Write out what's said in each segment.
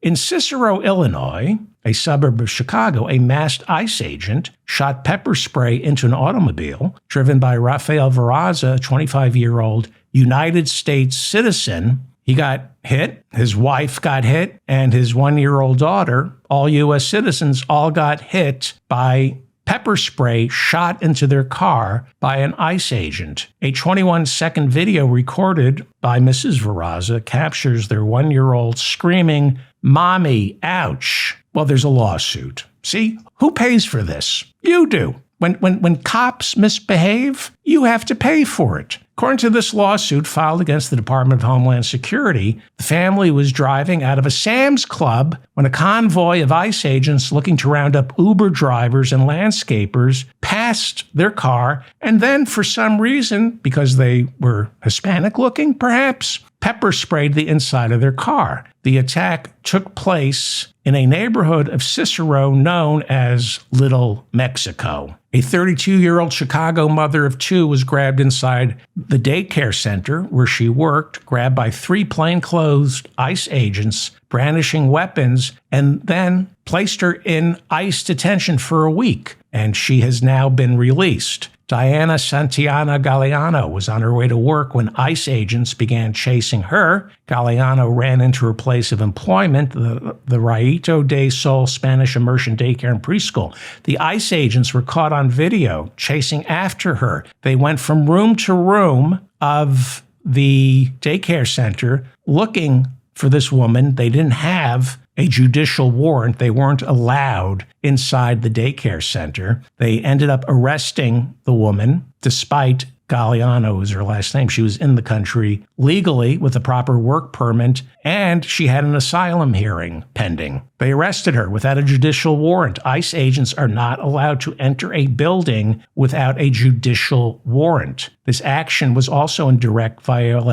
In Cicero, Illinois, a suburb of Chicago, a masked ICE agent shot pepper spray into an automobile driven by Rafael Veraza, a 25-year-old United States citizen. He got hit, his wife got hit, and his 1-year-old daughter, all U.S. citizens, all got hit by pepper spray shot into their car by an ICE agent. A 21-second video recorded by Mrs. Veraza captures their 1-year-old screaming, "Mommy, ouch." Well, there's a lawsuit. See, who pays for this? You do. When cops misbehave, you have to pay for it. According to this lawsuit filed against the Department of Homeland Security, the family was driving out of a Sam's Club when a convoy of ICE agents looking to round up Uber drivers and landscapers passed their car, and then for some reason, because they were Hispanic looking perhaps, pepper sprayed the inside of their car. The attack took place in a neighborhood of Cicero known as Little Mexico. A 32-year-old Chicago mother of two was grabbed inside the daycare center where she worked, grabbed by 3 plainclothes ICE agents brandishing weapons, and then placed her in ICE detention for a week, and she has now been released. Diana Santiana Galeano was on her way to work when ICE agents began chasing her. Galeano ran into her place of employment, the Rayito del Sol Spanish Immersion Daycare and Preschool. The ICE agents were caught on video chasing after her. They went from room to room of the daycare center looking for this woman. They didn't have a judicial warrant. They weren't allowed inside the daycare center. They ended up arresting the woman, despite Galeano was her last name. She was in the country legally with a proper work permit, and she had an asylum hearing pending. They arrested her without a judicial warrant. ICE agents are not allowed to enter a building without a judicial warrant. This action was also in direct violation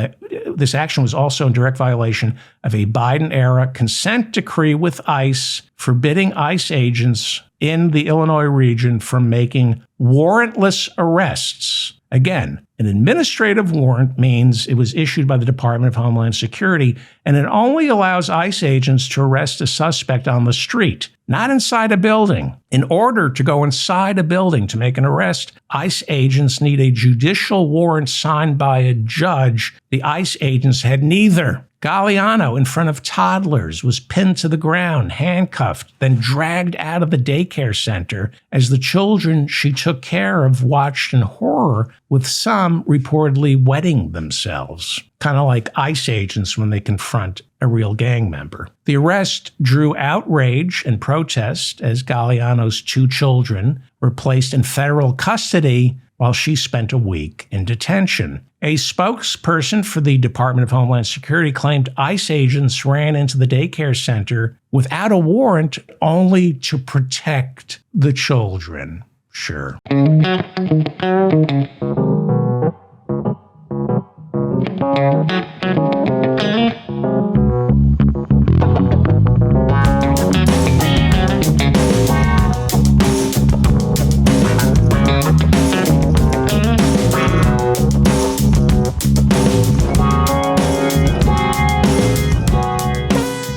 of a Biden-era consent decree with ICE, forbidding ICE agents in the Illinois region from making warrantless arrests. Again, an administrative warrant means it was issued by the Department of Homeland Security, and it only allows ICE agents to arrest a suspect on the street, not inside a building. In order to go inside a building to make an arrest, ICE agents need a judicial warrant signed by a judge. The ICE agents had neither. Galeano, in front of toddlers, was pinned to the ground, handcuffed, then dragged out of the daycare center as the children she took care of watched in horror, with some reportedly wetting themselves, kind of like ICE agents when they confront a real gang member. The arrest drew outrage and protest as Galeano's 2 children were placed in federal custody while she spent a week in detention. A spokesperson for the Department of Homeland Security claimed ICE agents ran into the daycare center without a warrant only to protect the children. Sure.